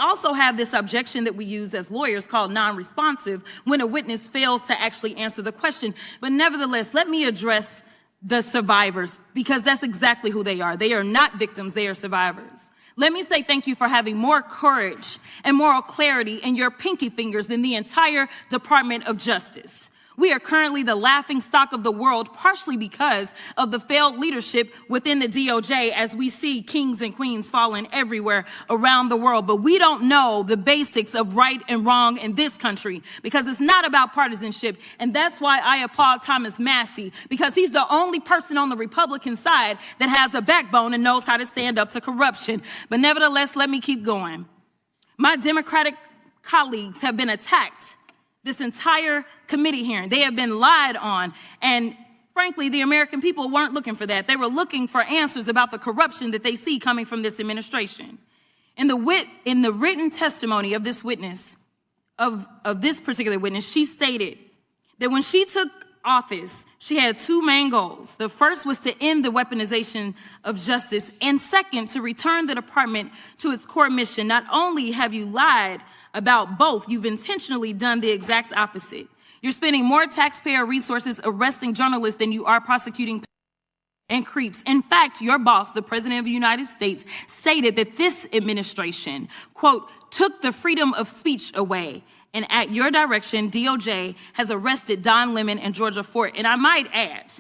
also have this objection that we use as lawyers called non-responsive when a witness fails to actually answer the question. But nevertheless, let me address the survivors, because that's exactly who they are. They are not victims, they are survivors. Let me say thank you for having more courage and moral clarity in your pinky fingers than the entire Department of Justice. We are currently the laughing stock of the world, partially because of the failed leadership within the DOJ, as we see kings and queens falling everywhere around the world. But we don't know the basics of right and wrong in this country, because it's not about partisanship. And that's why I applaud Thomas Massie, because he's the only person on the Republican side that has a backbone and knows how to stand up to corruption. But nevertheless, let me keep going. My Democratic colleagues have been attacked this entire committee hearing. They have been lied on, and frankly, the American people weren't looking for that. They were looking for answers about the corruption that they see coming from this administration. In the written testimony of this witness, of this particular witness, she stated that when she took office, she had two main goals. The first was to end the weaponization of justice, and second, to return the department to its core mission. Not only have you lied about both, you've intentionally done the exact opposite. You're spending more taxpayer resources arresting journalists than you are prosecuting and creeps. In fact, your boss, the President of the United States, stated that this administration, quote, took the freedom of speech away. And at your direction, DOJ has arrested Don Lemon and Georgia Fort. And I might add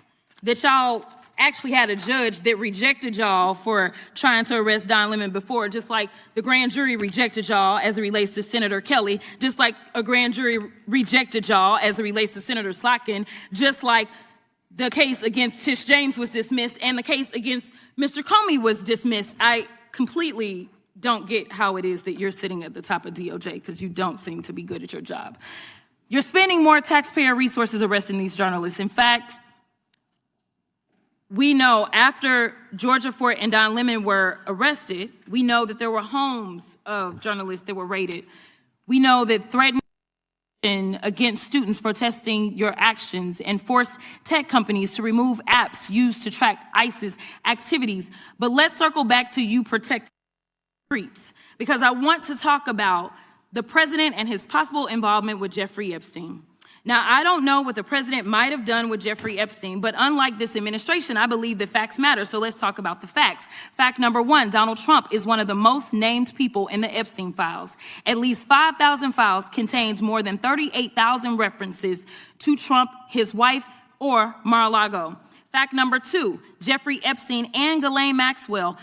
that y'all actually had a judge that rejected y'all for trying to arrest Don Lemon before, just like the grand jury rejected y'all as it relates to Senator Kelly, just like a grand jury rejected y'all as it relates to Senator Slotkin, just like the case against Tish James was dismissed and the case against Mr. Comey was dismissed. I completely don't get how it is that you're sitting at the top of DOJ, because you don't seem to be good at your job. You're spending more taxpayer resources arresting these journalists. In fact, we know after Georgia Fort and Don Lemon were arrested, we know that there were homes of journalists that were raided. We know that threatening against students protesting your actions and forced tech companies to remove apps used to track ISIS activities. But let's circle back to you protecting creeps, because I want to talk about the president and his possible involvement with Jeffrey Epstein. Now, I don't know what the president might have done with Jeffrey Epstein, but unlike this administration, I believe that facts matter, so let's talk about the facts. Fact number one, Donald Trump is one of the most named people in the Epstein files. At least 5,000 files contained more than 38,000 references to Trump, his wife, or Mar-a-Lago. Fact number two, Jeffrey Epstein and Ghislaine Maxwell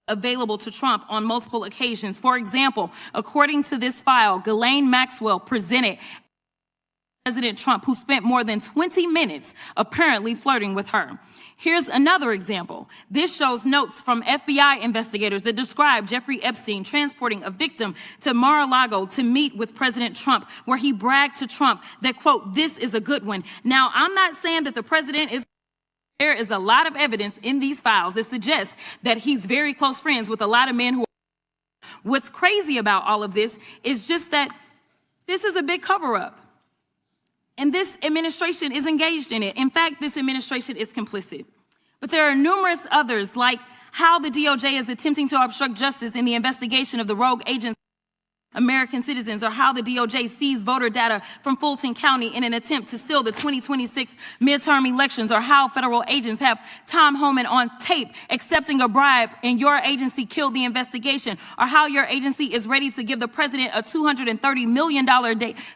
available to Trump on multiple occasions. For example, according to this file, Ghislaine Maxwell presented President Trump, who spent more than 20 minutes apparently flirting with her. Here's another example. This shows notes from FBI investigators that describe Jeffrey Epstein transporting a victim to Mar-a-Lago to meet with President Trump, where he bragged to Trump that, quote, this is a good one. Now, I'm not saying that the president is. There is a lot of evidence in these files that suggests that he's very close friends with a lot of men who are. What's crazy about all of this is just that this is a big cover-up. And this administration is engaged in it. In fact, this administration is complicit. But there are numerous others, like how the DOJ is attempting to obstruct justice in the investigation of the rogue agents American citizens, or how the DOJ seized voter data from Fulton County in an attempt to steal the 2026 midterm elections, or how federal agents have Tom Homan on tape accepting a bribe and your agency killed the investigation, or how your agency is ready to give the president a $230 million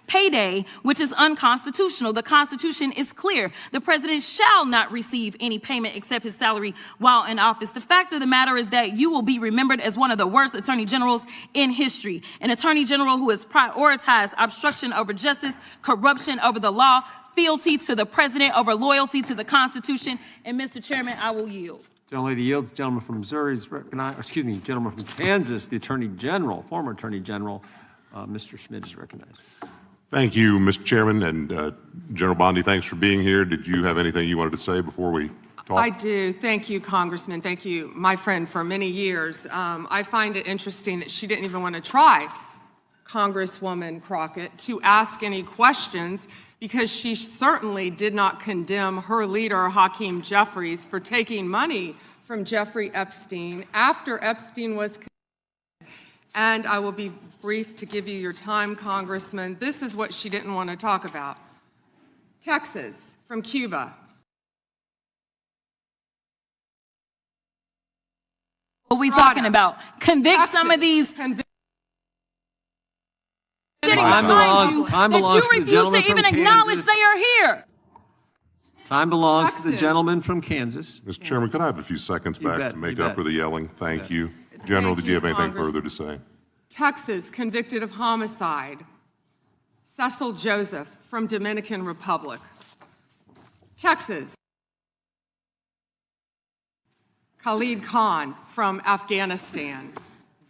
payday, which is unconstitutional. The Constitution is clear. The president shall not receive any payment except his salary while in office. The fact of the matter is that you will be remembered as one of the worst attorney generals in history. An attorney general who has prioritized obstruction over justice, corruption over the law, fealty to the president over loyalty to the Constitution. And Mr. Chairman, I will yield. Gentlelady yields. Gentleman from Missouri is recognized. Excuse me, gentleman from Kansas, the Attorney General, former Attorney General, Mr. Schmidt is recognized. Thank you, Mr. Chairman, and General Bondi, thanks for being here. Did you have anything you wanted to say before we talk? I do. Thank you, Congressman. Thank you, my friend, for many years. I find it interesting that she didn't even want to try, Congresswoman Crockett, to ask any questions, because she certainly did not condemn her leader, Hakeem Jeffries, for taking money from Jeffrey Epstein after Epstein was convicted, And I will be brief to give you your time, Congressman. This is what she didn't want to talk about. Texas from Cuba. What are we talking about? Convict Texas. some of these. Time belongs That to you the refuse gentleman to even from acknowledge Kansas. they are here. Time belongs to the Texas. gentleman from Kansas. Mr. Chairman, could I have a few seconds You back bet, to make you up bet. for the yelling? Thank you. General, Thank did you have you, anything Congress. further to say? Texas, convicted of homicide. Cecil Joseph from Dominican Republic. Texas. Khalid Khan from Afghanistan.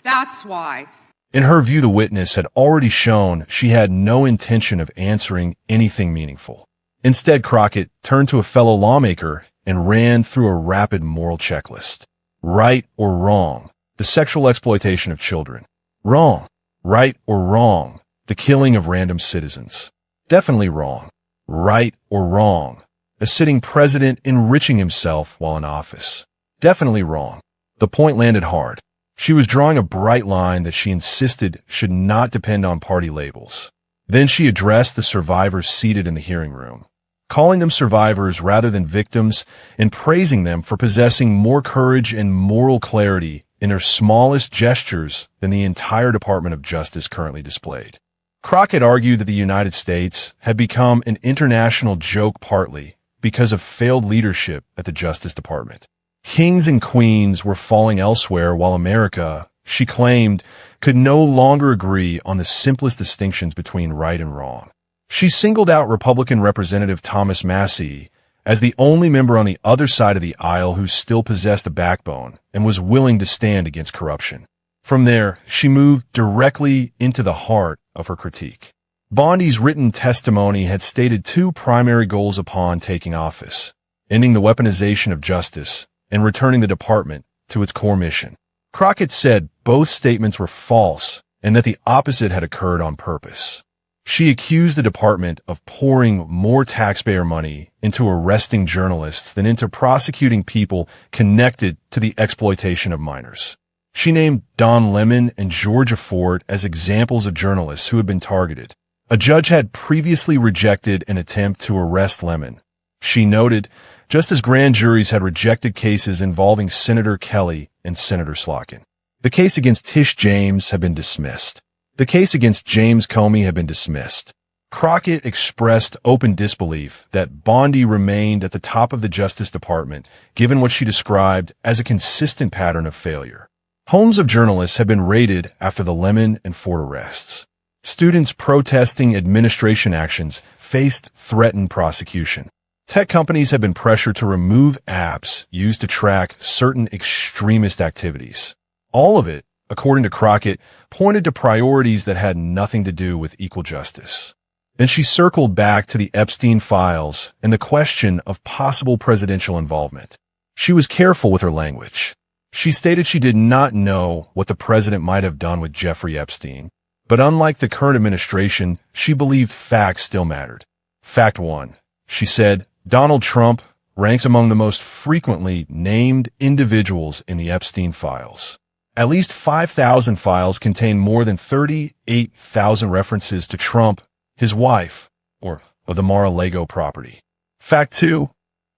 That's why. In her view, the witness had already shown she had no intention of answering anything meaningful. Instead, Crockett turned to a fellow lawmaker and ran through a rapid moral checklist. Right or wrong, the sexual exploitation of children. Wrong. Right or wrong, the killing of random citizens. Definitely wrong. Right or wrong, a sitting president enriching himself while in office. Definitely wrong. The point landed hard. She was drawing a bright line that she insisted should not depend on party labels. Then she addressed the survivors seated in the hearing room, calling them survivors rather than victims and praising them for possessing more courage and moral clarity in their smallest gestures than the entire Department of Justice currently displayed. Crockett argued that the United States had become an international joke partly because of failed leadership at the Justice Department. Kings and queens were falling elsewhere while America, she claimed, could no longer agree on the simplest distinctions between right and wrong. She singled out Republican Representative Thomas Massie as the only member on the other side of the aisle who still possessed a backbone and was willing to stand against corruption. From there, she moved directly into the heart of her critique. Bondi's written testimony had stated two primary goals upon taking office: ending the weaponization of justice and returning the department to its core mission. Crockett said both statements were false and that the opposite had occurred on purpose. She accused the department of pouring more taxpayer money into arresting journalists than into prosecuting people connected to the exploitation of minors. She named Don Lemon and Georgia Ford as examples of journalists who had been targeted. A judge had previously rejected an attempt to arrest Lemon. She noted, just as grand juries had rejected cases involving Senator Kelly and Senator Slotkin. The case against Tish James had been dismissed. The case against James Comey had been dismissed. Crockett expressed open disbelief that Bondi remained at the top of the Justice Department, given what she described as a consistent pattern of failure. Homes of journalists had been raided after the Lemon and Ford arrests. Students protesting administration actions faced threatened prosecution. Tech companies have been pressured to remove apps used to track certain extremist activities. All of it, according to Crockett, pointed to priorities that had nothing to do with equal justice. Then she circled back to the Epstein files and the question of possible presidential involvement. She was careful with her language. She stated she did not know what the president might have done with Jeffrey Epstein, but unlike the current administration, she believed facts still mattered. Fact 1, she said, Donald Trump ranks among the most frequently named individuals in the Epstein files. At least 5,000 files contain more than 38,000 references to Trump, his wife, or of the Mar-a-Lago property. Fact 2,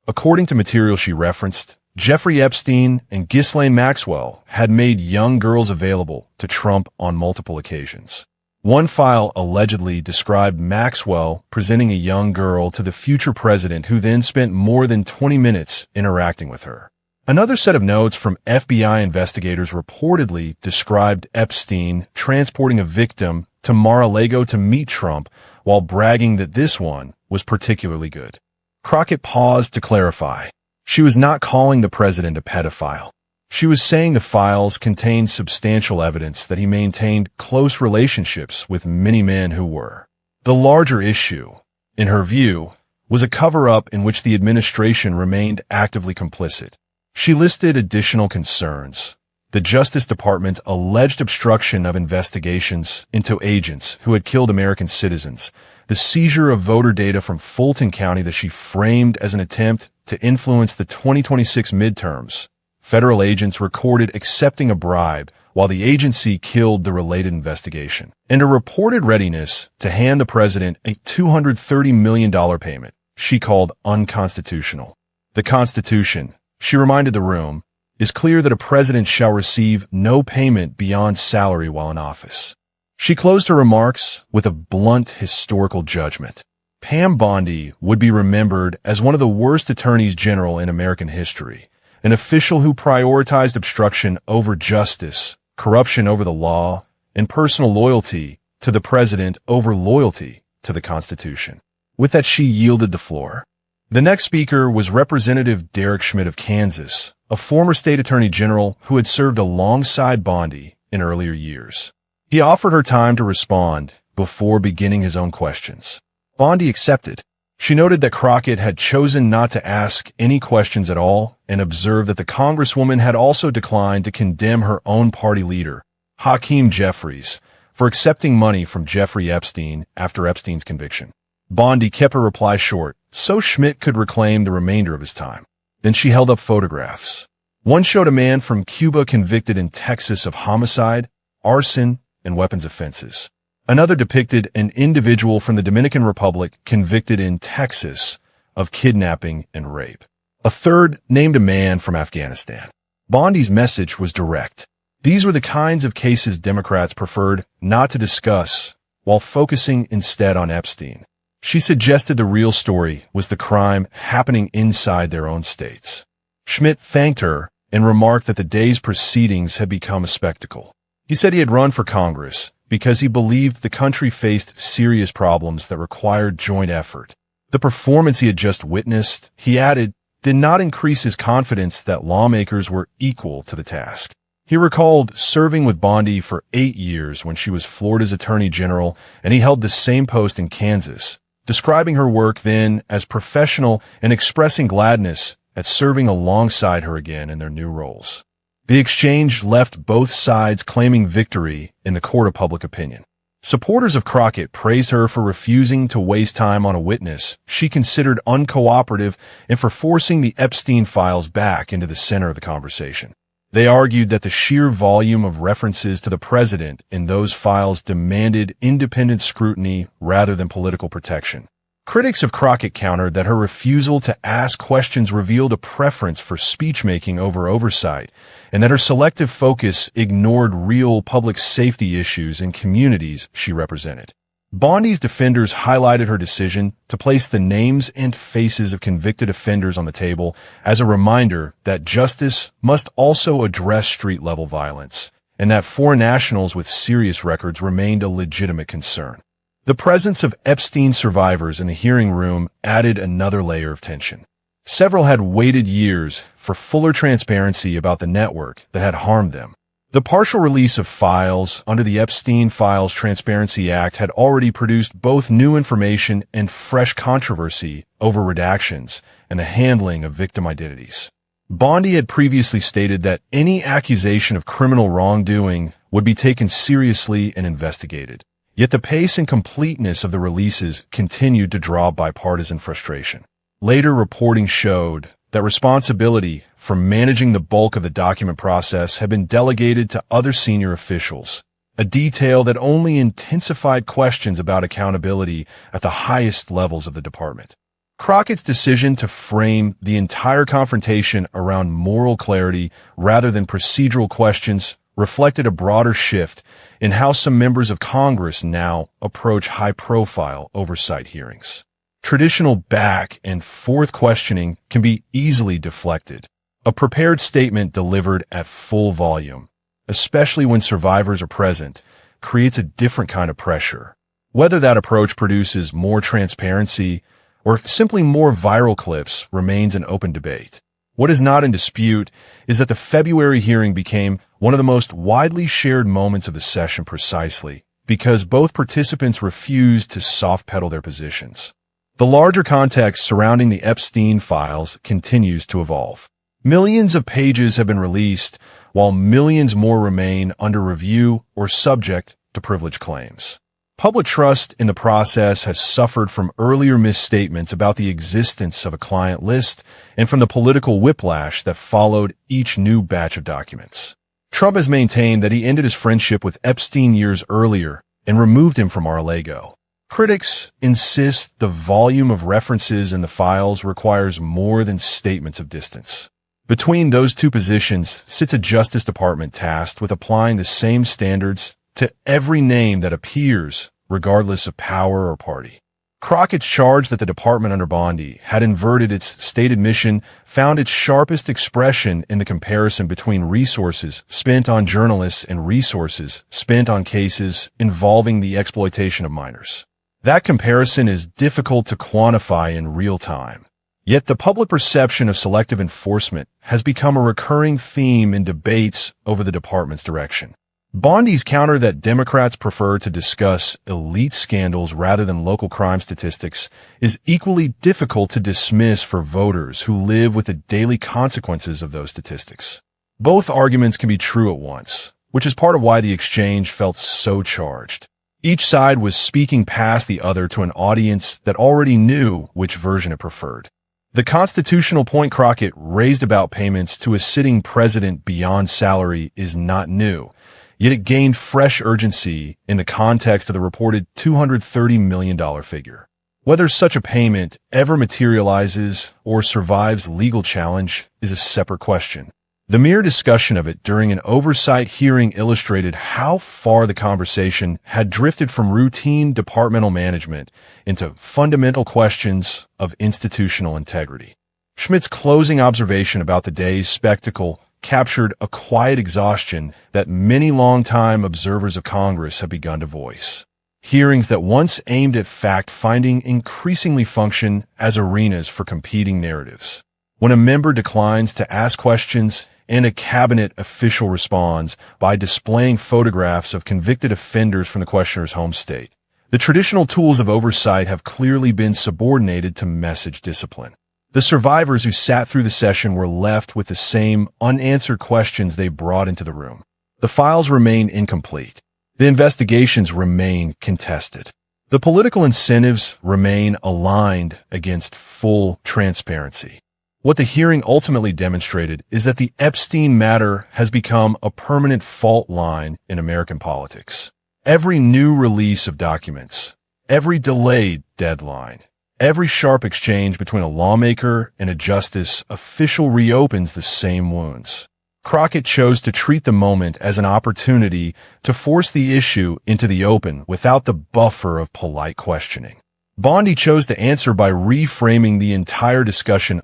according to material she referenced, Jeffrey Epstein and Ghislaine Maxwell had made young girls available to Trump on multiple occasions. One file allegedly described Maxwell presenting a young girl to the future president, who then spent more than 20 minutes interacting with her. Another set of notes from FBI investigators reportedly described Epstein transporting a victim to Mar-a-Lago to meet Trump while bragging that this one was particularly good. Crockett paused to clarify. She was not calling the president a pedophile. She was saying the files contained substantial evidence that he maintained close relationships with many men who were. The larger issue, in her view, was a cover-up in which the administration remained actively complicit. She listed additional concerns: the Justice Department's alleged obstruction of investigations into agents who had killed American citizens, the seizure of voter data from Fulton County that she framed as an attempt to influence the 2026 midterms, federal agents recorded accepting a bribe while the agency killed the related investigation, and a reported readiness to hand the president a $230 million payment she called unconstitutional. The Constitution, she reminded the room, is clear that a president shall receive no payment beyond salary while in office. She closed her remarks with a blunt historical judgment. Pam Bondi would be remembered as one of the worst attorneys general in American history, an official who prioritized obstruction over justice, corruption over the law, and personal loyalty to the president over loyalty to the Constitution. With that, she yielded the floor. The next speaker was Representative Derek Schmidt of Kansas, a former state attorney general who had served alongside Bondi in earlier years. He offered her time to respond before beginning his own questions. Bondi accepted. She noted that Crockett had chosen not to ask any questions at all and observed that the Congresswoman had also declined to condemn her own party leader, Hakeem Jeffries, for accepting money from Jeffrey Epstein after Epstein's conviction. Bondi kept her reply short, so Schmidt could reclaim the remainder of his time. Then she held up photographs. One showed a man from Cuba convicted in Texas of homicide, arson, and weapons offenses. Another depicted an individual from the Dominican Republic convicted in Texas of kidnapping and rape. A third named a man from Afghanistan. Bondi's message was direct. These were the kinds of cases Democrats preferred not to discuss, while focusing instead on Epstein. She suggested the real story was the crime happening inside their own states. Schmidt thanked her and remarked that the day's proceedings had become a spectacle. He said he had run for Congress because he believed the country faced serious problems that required joint effort. The performance he had just witnessed, he added, did not increase his confidence that lawmakers were equal to the task. He recalled serving with Bondi for 8 years when she was Florida's Attorney General, and he held the same post in Kansas, describing her work then as professional and expressing gladness at serving alongside her again in their new roles. The exchange left both sides claiming victory in the court of public opinion. Supporters of Crockett praised her for refusing to waste time on a witness she considered uncooperative and for forcing the Epstein files back into the center of the conversation. They argued that the sheer volume of references to the president in those files demanded independent scrutiny rather than political protection. Critics of Crockett countered that her refusal to ask questions revealed a preference for speech-making over oversight, and that her selective focus ignored real public safety issues in communities she represented. Bondi's defenders highlighted her decision to place the names and faces of convicted offenders on the table as a reminder that justice must also address street-level violence, and that foreign nationals with serious records remained a legitimate concern. The presence of Epstein survivors in the hearing room added another layer of tension. Several had waited years for fuller transparency about the network that had harmed them. The partial release of files under the Epstein Files Transparency Act had already produced both new information and fresh controversy over redactions and the handling of victim identities. Bondi had previously stated that any accusation of criminal wrongdoing would be taken seriously and investigated. Yet the pace and completeness of the releases continued to draw bipartisan frustration. Later reporting showed that responsibility for managing the bulk of the document process had been delegated to other senior officials, a detail that only intensified questions about accountability at the highest levels of the department. Crockett's decision to frame the entire confrontation around moral clarity rather than procedural questions reflected a broader shift in how some members of Congress now approach high-profile oversight hearings. Traditional back and forth questioning can be easily deflected. A prepared statement delivered at full volume, especially when survivors are present, creates a different kind of pressure. Whether that approach produces more transparency or simply more viral clips remains an open debate. What is not in dispute is that the February hearing became one of the most widely shared moments of the session precisely because both participants refused to soft-pedal their positions. The larger context surrounding the Epstein files continues to evolve. Millions of pages have been released, while millions more remain under review or subject to privilege claims. Public trust in the process has suffered from earlier misstatements about the existence of a client list and from the political whiplash that followed each new batch of documents. Trump has maintained that he ended his friendship with Epstein years earlier and removed him from Mar-a-Lago. Critics insist the volume of references in the files requires more than statements of distance. Between those two positions sits a Justice Department tasked with applying the same standards to every name that appears, regardless of power or party. Crockett's charge that the department under Bondi had inverted its stated mission found its sharpest expression in the comparison between resources spent on journalists and resources spent on cases involving the exploitation of minors. That comparison is difficult to quantify in real time. Yet the public perception of selective enforcement has become a recurring theme in debates over the department's direction. Bondi's counter that Democrats prefer to discuss elite scandals rather than local crime statistics is equally difficult to dismiss for voters who live with the daily consequences of those statistics. Both arguments can be true at once, which is part of why the exchange felt so charged. Each side was speaking past the other to an audience that already knew which version it preferred. The constitutional point Crockett raised about payments to a sitting president beyond salary is not new. Yet it gained fresh urgency in the context of the reported $230 million figure. Whether such a payment ever materializes or survives legal challenge is a separate question. The mere discussion of it during an oversight hearing illustrated how far the conversation had drifted from routine departmental management into fundamental questions of institutional integrity. Schmidt's closing observation about the day's spectacle captured a quiet exhaustion that many longtime observers of Congress have begun to voice. Hearings that once aimed at fact-finding increasingly function as arenas for competing narratives. When a member declines to ask questions and a cabinet official responds by displaying photographs of convicted offenders from the questioner's home state, the traditional tools of oversight have clearly been subordinated to message discipline. The survivors who sat through the session were left with the same unanswered questions they brought into the room. The files remain incomplete. The investigations remain contested. The political incentives remain aligned against full transparency. What the hearing ultimately demonstrated is that the Epstein matter has become a permanent fault line in American politics. Every new release of documents, every delayed deadline, every sharp exchange between a lawmaker and a justice official reopens the same wounds. Crockett chose to treat the moment as an opportunity to force the issue into the open without the buffer of polite questioning. Bondi chose to answer by reframing the entire discussion